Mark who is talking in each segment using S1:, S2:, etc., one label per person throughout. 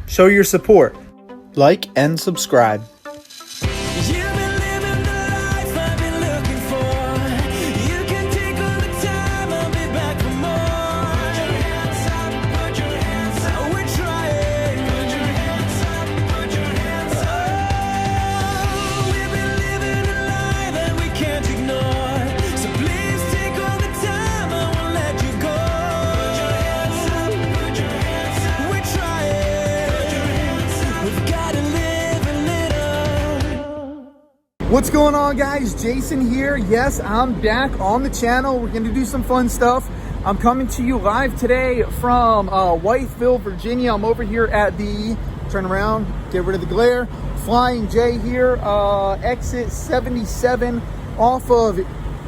S1: Show your support. Like and subscribe. What's going on, guys? Jason here. Yes, I'm back on the channel. We're going to do some fun stuff. I'm coming to you live today from Whiteville, Virginia. I'm over here at the, turn around, get rid of the glare, Flying J here, exit 77 off of,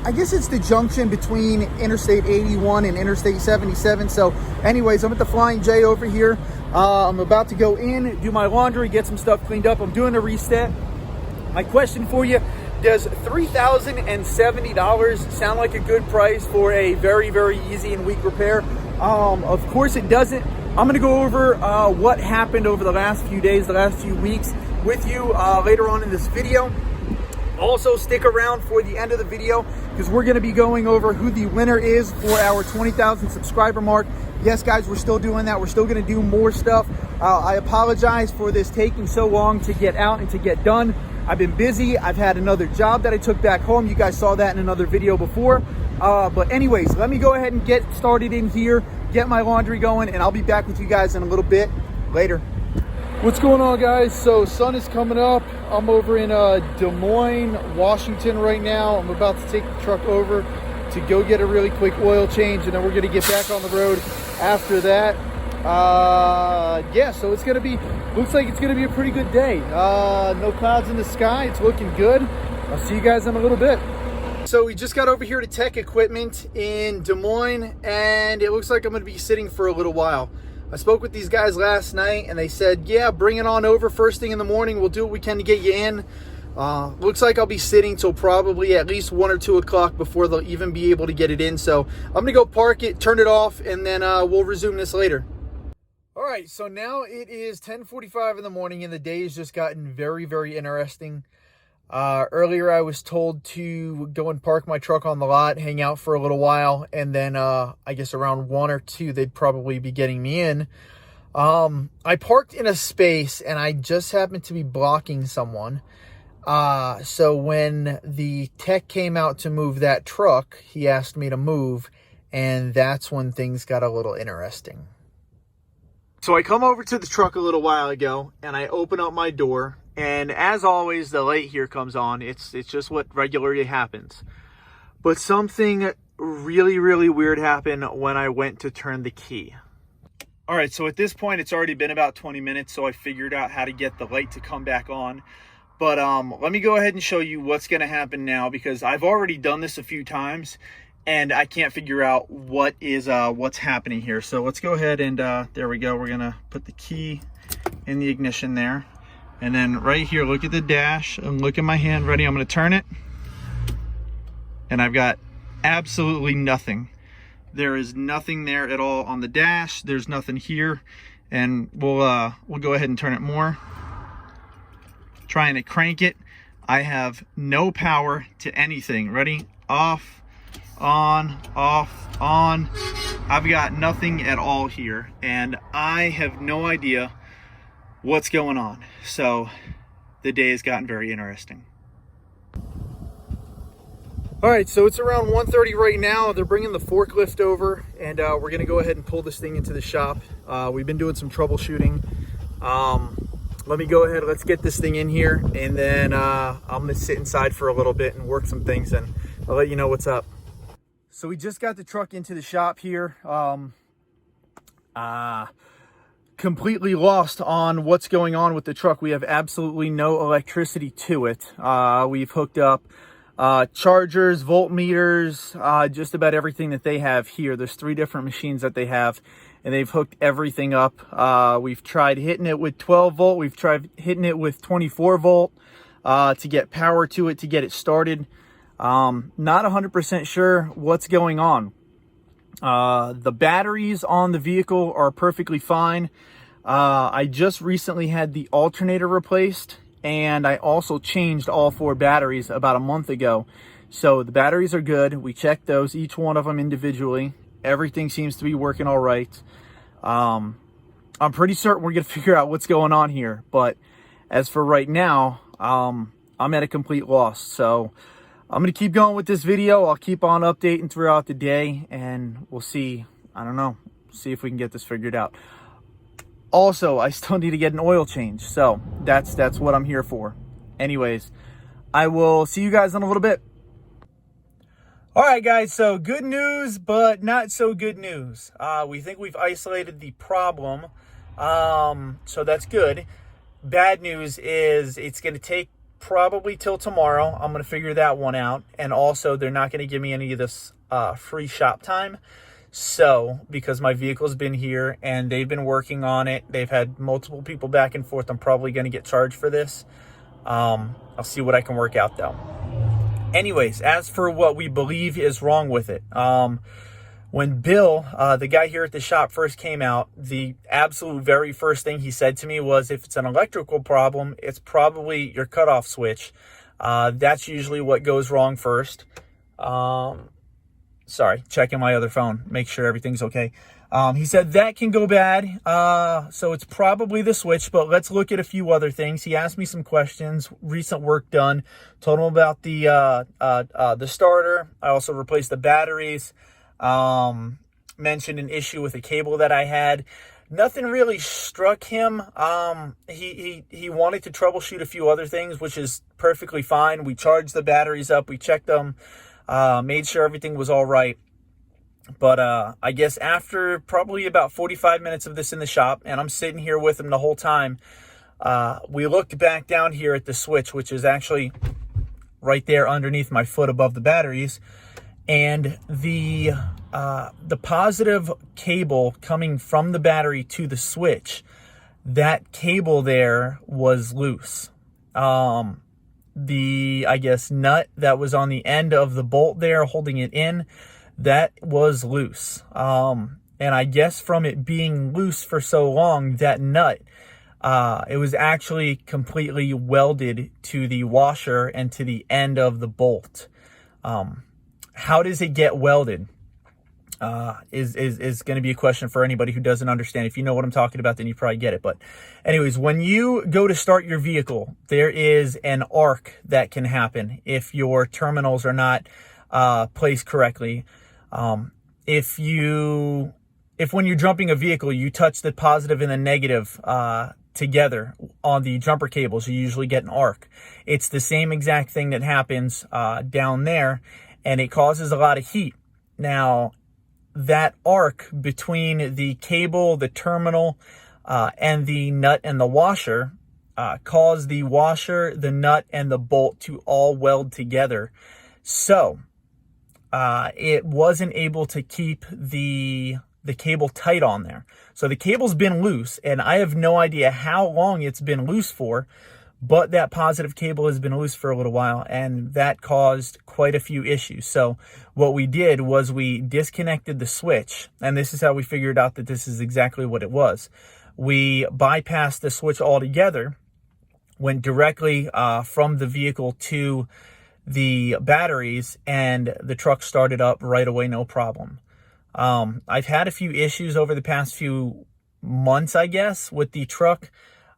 S1: I guess it's the junction between Interstate 81 and Interstate 77. So anyways, I'm at the Flying J over here. I'm about to go in, do my laundry, get some stuff cleaned up. I'm doing a reset. My question for you, does $3,070 sound like a good price for a very, very easy and weak repair? Of course it doesn't. I'm going to go over what happened over the last few days, the last few weeks with you later on in this video. Also, stick around for the end of the video because we're going to be going over who the winner is for our 20,000 subscriber mark. Yes, guys, we're still doing that. We're still going to do more stuff. I apologize for this taking so long to get out and to get done. I've been busy. I've had another job that I took back home. You guys saw that in another video before. But anyways, let me go ahead and get started in here, get my laundry going, and I'll be back with you guys in a little bit later. What's going on, guys? So sun is coming up. I'm over in Des Moines, Washington right now. I'm about to take the truck over to go get a really quick oil change, and then we're going to get back on the road after that. Yeah, so it's gonna be, looks like it's gonna be a pretty good day. No clouds in the sky. It's looking good. I'll see you guys in a little bit. So we just got over here to Tech Equipment in Des Moines, and it looks like I'm gonna be sitting for a little while. I spoke with these guys last night and they said, yeah, bring it on over first thing in the morning. We'll do what we can to get you in. Looks like I'll be sitting till probably at least 1 or 2 o'clock before they'll even be able to get it in. So I'm gonna go park it, turn it off, and then we'll resume this later. All right, so now it is 10:45 in the morning and the day has just gotten very, very interesting. Earlier I was told to go and park my truck on the lot, hang out for a little while, and then I guess around 1 or 2 they'd probably be getting me in. I parked in a space and I just happened to be blocking someone. So when the tech came out to move that truck, he asked me to move, and that's when things got a little interesting. So I come over to the truck a little while ago and I open up my door, and as always the light here comes on. It's just what regularly happens. But something really, really weird happened when I went to turn the key. All right, so at this point it's already been about 20 minutes, so I figured out how to get the light to come back on. But let me go ahead and show you what's going to happen now, because I've already done this a few times and I can't figure out what's happening here. So let's go ahead and there we go. We're gonna put the key in the ignition there, and then right here, look at the dash and look at my hand. Ready? I'm gonna turn it, and I've got absolutely nothing. There is nothing there at all on the dash. There's nothing here, and we'll go ahead and turn it more. Trying to crank it. I have no power to anything. Ready? Off. On, off, on. I've got nothing at all here, and I have no idea what's going on. So the day has gotten very interesting. All right, so it's around 1:30 right now. They're bringing the forklift over, and we're gonna go ahead and pull this thing into the shop. We've been doing some troubleshooting. Let me go ahead, let's get this thing in here, and then I'm gonna sit inside for a little bit and work some things, and I'll let you know what's up. So we just got the truck into the shop here. Completely lost on what's going on with the truck. We have absolutely no electricity to it. We've hooked up chargers, voltmeters, just about everything that they have here. There's 3 different machines that they have, and they've hooked everything up. We've tried hitting it with 12 volt. We've tried hitting it with 24 volt to get power to it, to get it started. Not 100% sure what's going on. The batteries on the vehicle are perfectly fine. I just recently had the alternator replaced, and I also changed all 4 batteries about a month ago. So the batteries are good. We checked those, each one of them individually. Everything seems to be working all right. I'm pretty certain we're going to figure out what's going on here. But as for right now, I'm at a complete loss. So I'm going to keep going with this video. I'll keep on updating throughout the day, and we'll see. I don't know. See if we can get this figured out. Also, I still need to get an oil change. So that's what I'm here for. Anyways, I will see you guys in a little bit. All right, guys, so good news, but not so good news. We think we've isolated the problem, so that's good. Bad news is it's going to take probably till tomorrow. I'm going to figure that one out, and also they're not going to give me any of this free shop time. So, because my vehicle's been here, and they've been working on it, they've had multiple people back and forth, I'm probably going to get charged for this. I'll see what I can work out, though. Anyways, as for what we believe is wrong with it, when Bill, the guy here at the shop, first came out, the absolute very first thing he said to me was, if it's an electrical problem, it's probably your cutoff switch. That's usually what goes wrong first. Sorry, checking my other phone, make sure everything's okay. He said that can go bad, so it's probably the switch, but let's look at a few other things. He asked me some questions, recent work done, told him about the starter. I also replaced the batteries, mentioned an issue with a cable that I had. Nothing really struck him. He wanted to troubleshoot a few other things, which is perfectly fine. We charged the batteries up, we checked them, made sure everything was all right. But I guess after probably about 45 minutes of this in the shop, and I'm sitting here with him the whole time, we looked back down here at the switch, which is actually right there underneath my foot above the batteries. And the positive cable coming from the battery to the switch, that cable there was loose. The, I guess, nut that was on the end of the bolt there holding it in, that was loose. And I guess from it being loose for so long, that nut, it was actually completely welded to the washer and to the end of the bolt. How does it get welded? Is going to be a question for anybody who doesn't understand. If you know what I'm talking about, then you probably get it. But anyways, when you go to start your vehicle, there is an arc that can happen if your terminals are not placed correctly. If when you're jumping a vehicle, you touch the positive and the negative together on the jumper cables, you usually get an arc. It's the same exact thing that happens down there, and it causes a lot of heat. Now, that arc between the cable, the terminal, and the nut and the washer caused the washer, the nut, and the bolt to all weld together. So it wasn't able to keep the cable tight on there. So the cable's been loose, and I have no idea how long it's been loose for, but that positive cable has been loose for a little while, and that caused quite a few issues. So what we did was we disconnected the switch, and this is how we figured out that this is exactly what it was. We bypassed the switch altogether, went directly from the vehicle to the batteries, and the truck started up right away, no problem. I've had a few issues over the past few months, I guess, with the truck.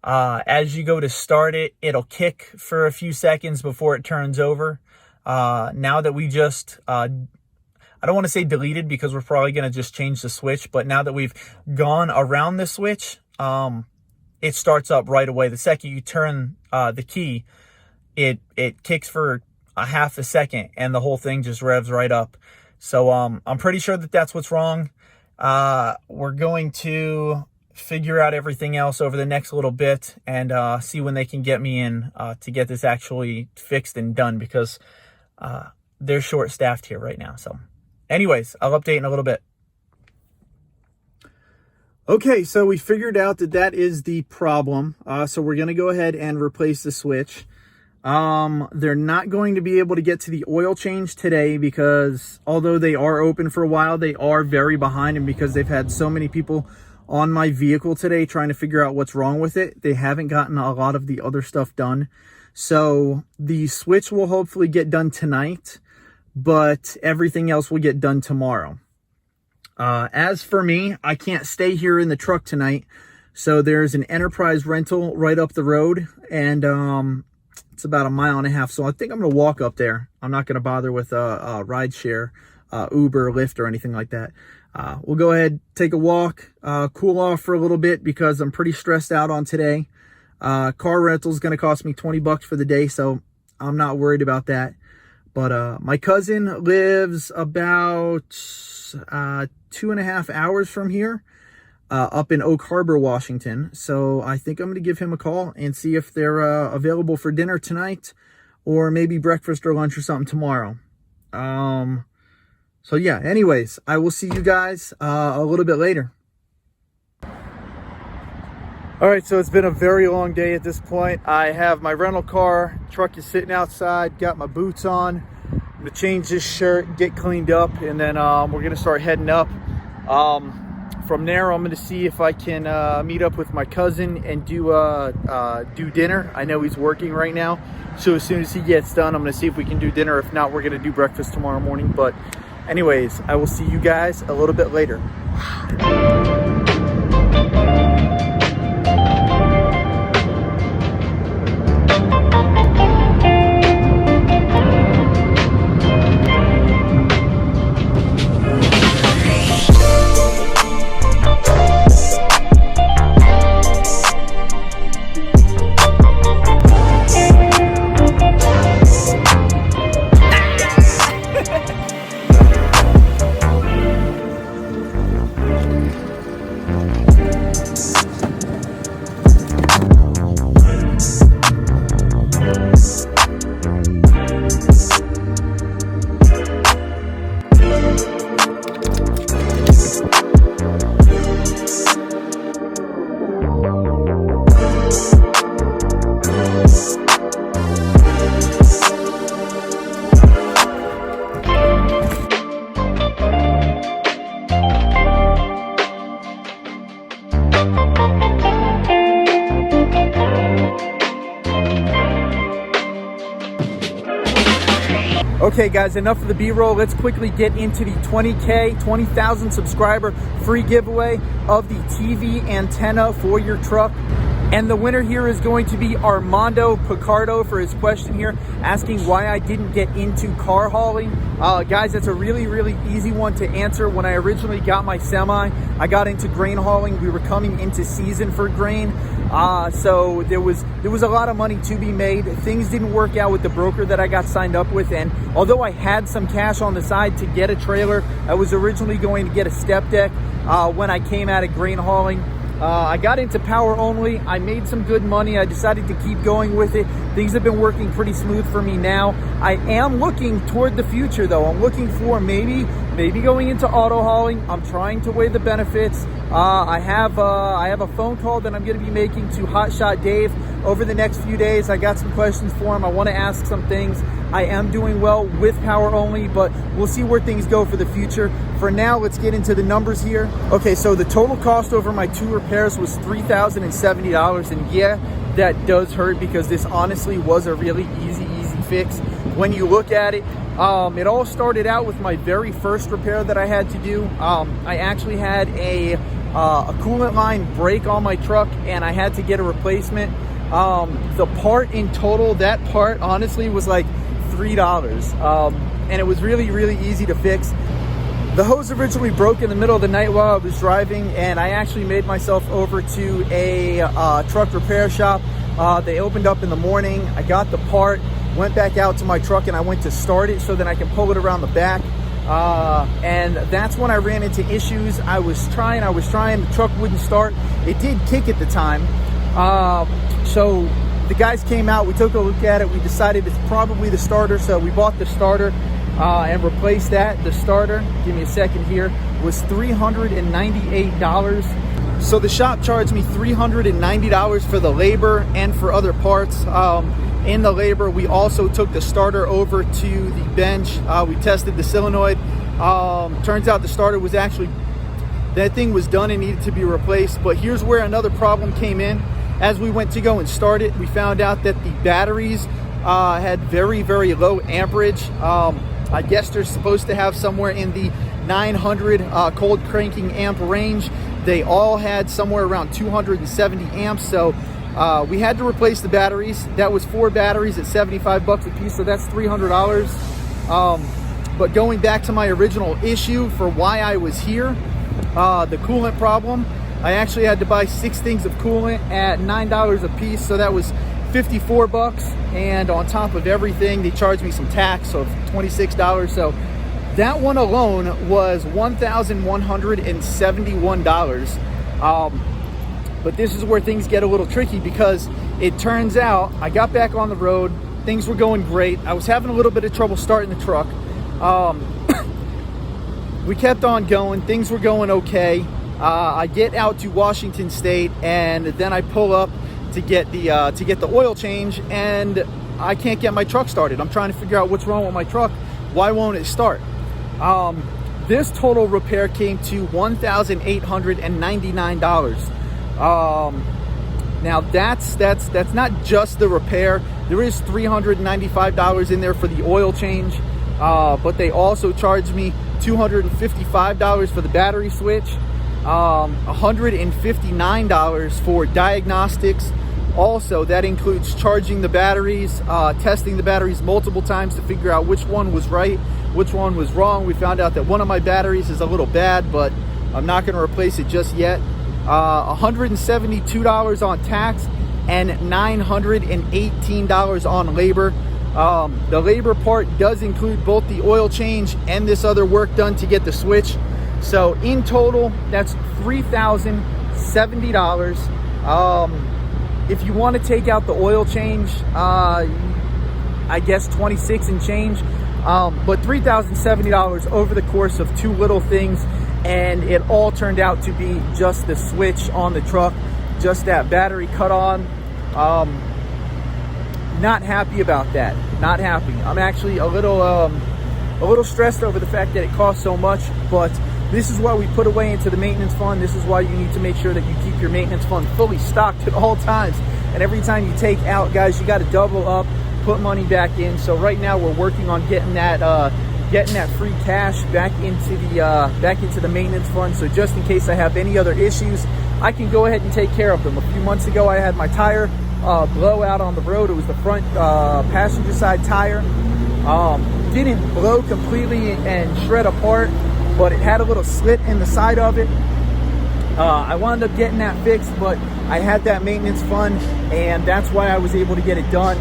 S1: As you go to start it, it'll kick for a few seconds before it turns over. Now that we just, I don't want to say deleted, because we're probably going to just change the switch, but now that we've gone around the switch, it starts up right away. The second you turn the key, it kicks for a half a second, and the whole thing just revs right up. So I'm pretty sure that that's what's wrong. We're going to figure out everything else over the next little bit, and see when they can get me in to get this actually fixed and done, because they're short-staffed here right now. So anyways, I'll update in a little bit. Okay, so we figured out that that is the problem. So we're going to go ahead and replace the switch. They're not going to be able to get to the oil change today, because although they are open for a while, they are very behind, and because they've had so many people on my vehicle today trying to figure out what's wrong with it. They haven't gotten a lot of the other stuff done. So the switch will hopefully get done tonight, but everything else will get done tomorrow. As for me, I can't stay here in the truck tonight. So there's an Enterprise rental right up the road, and it's about 1.5 miles. So I think I'm going to walk up there. I'm not going to bother with a ride share, Uber, Lyft, or anything like that. We'll go ahead, take a walk, cool off for a little bit because I'm pretty stressed out on today. Car rental is going to cost me $20 for the day, so I'm not worried about that. But my cousin lives about 2.5 hours from here, up in Oak Harbor, Washington. So I think I'm going to give him a call and see if they're available for dinner tonight, or maybe breakfast or lunch or something tomorrow. So yeah, anyways, I will see you guys a little bit later. All right, so it's been a very long day at this point. I have my rental car, truck is sitting outside, got my boots on. I'm gonna change this shirt, get cleaned up, and then we're gonna start heading up. From there, I'm gonna see if I can meet up with my cousin and do dinner. I know he's working right now, so as soon as he gets done, I'm gonna see if we can do dinner. If not, we're gonna do breakfast tomorrow morning. But anyways, I will see you guys a little bit later. Okay guys, enough of the B-roll. Let's quickly get into the 20,000 subscriber free giveaway of the TV antenna for your truck. And the winner here is going to be Armando Picardo for his question here, asking why I didn't get into car hauling. Guys, that's a really easy one to answer. When I originally got my semi, I got into grain hauling. We were coming into season for grain. So there was a lot of money to be made. Things didn't work out with the broker that I got signed up with, and although I had some cash on the side to get a trailer, I was originally going to get a step deck when I came out of grain hauling. I got into power only. I made some good money. I decided to keep going with it. Things have been working pretty smooth for me now. I am looking toward the future though. I'm looking for maybe going into auto hauling. I'm trying to weigh the benefits. I have a phone call that I'm going to be making to Hotshot Dave over the next few days. I got some questions for him. I want to ask some things. I am doing well with power only, but we'll see where things go for the future. For now, let's get into the numbers here. Okay, so the total cost over my 2 repairs was $3,070, and yeah, that does hurt because this honestly was a really easy fix. When you look at it, it all started out with my very first repair that I had to do. I actually had a coolant line break on my truck, and I had to get a replacement. The part in total, that part honestly was like $3, and it was really easy to fix. The hose originally broke in the middle of the night while I was driving, and I actually made myself over to a truck repair shop. They opened up in the morning. I got the part, went back out to my truck, and I went to start it so that I can pull it around the back. And that's when I ran into issues. I was trying, the truck wouldn't start. It did kick at the time. So the guys came out, we took a look at it, we decided it's probably the starter, so we bought the starter and replaced that. The starter, give me a second here, was $398. So the shop charged me $390 for the labor and for other parts. In the labor, we also took the starter over to the bench. We tested the solenoid. Turns out the starter was actually that thing was done and needed to be replaced. But here's where another problem came in. As we went to go and start it, we found out that the batteries had very, very low amperage. I guess they're supposed to have somewhere in the 900 cold cranking amp range. They all had somewhere around 270 amps. So we had to replace the batteries. That was 4 batteries at 75 bucks a piece, so that's $300. But going back to my original issue for why I was here, the coolant problem, I actually had to buy 6 things of coolant at $9 a piece, so that was 54 bucks. And on top of everything, they charged me some tax of $26. So that one alone was $1,171. But this is where things get a little tricky, because it turns out I got back on the road. Things were going great. I was having a little bit of trouble starting the truck. We kept on going. Things were going okay. I get out to Washington State, and then I pull up to get the oil change, and I can't get my truck started. I'm trying to figure out what's wrong with my truck. Why won't it start? This total repair came to $1,899. Now that's not just the repair. There is $395 in there for the oil change, but they also charged me $255 for the battery switch, $159 for diagnostics. Also, that includes charging the batteries, testing the batteries multiple times to figure out which one was right, which one was wrong. We found out that one of my batteries is a little bad, but I'm not going to replace it just yet. $172 on tax and $918 on labor. The labor part does include both the oil change and this other work done to get the switch. So in total, that's $3,070. If you want to take out the oil change, I guess 26 and change, but $3,070 over the course of 2 little things. And it all turned out to be just the switch on the truck, just that battery cut on. Not happy about that. Not happy. I'm actually a little stressed over the fact that it costs so much, but this is why we put away into the maintenance fund. This is why you need to make sure that you keep your maintenance fund fully stocked at all times. And every time you take out, guys, you got to double up, put money back in. So right now we're working on getting that free cash back into the maintenance fund. So just in case I have any other issues, I can go ahead and take care of them. A few months ago, I had my tire blow out on the road. It was the front passenger side tire. Didn't blow completely and shred apart, but it had a little slit in the side of it. I wound up getting that fixed, but I had that maintenance fund, and that's why I was able to get it done.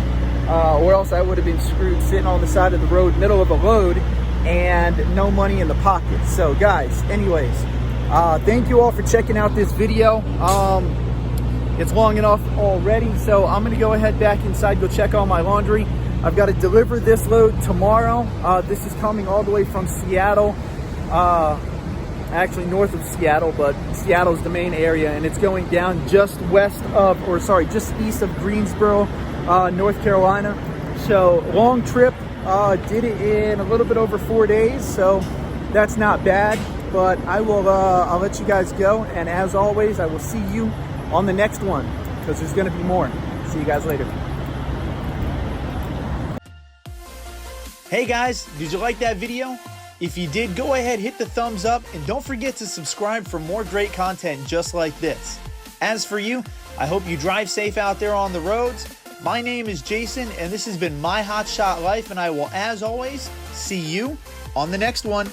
S1: Or else I would have been screwed sitting on the side of the road, middle of a load, and no money in the pocket. So guys, anyways, thank you all for checking out this video. It's long enough already, so I'm gonna go ahead back inside, go check on my laundry. I've got to deliver this load tomorrow. This is coming all the way from Seattle, actually north of Seattle, but Seattle's the main area, and it's going down just east of Greensboro, North Carolina. So long trip. Did it in a little bit over 4 days, so that's not bad. But I'll let you guys go, and as always, I will see you on the next one, because there's going to be more. See you guys later. Hey guys, did you like that video? If you did, go ahead, hit the thumbs up, and don't forget to subscribe for more great content just like this. As for you, I hope you drive safe out there on the roads. My name is Jason, and this has been My Hotshot Life, and I will, as always, see you on the next one.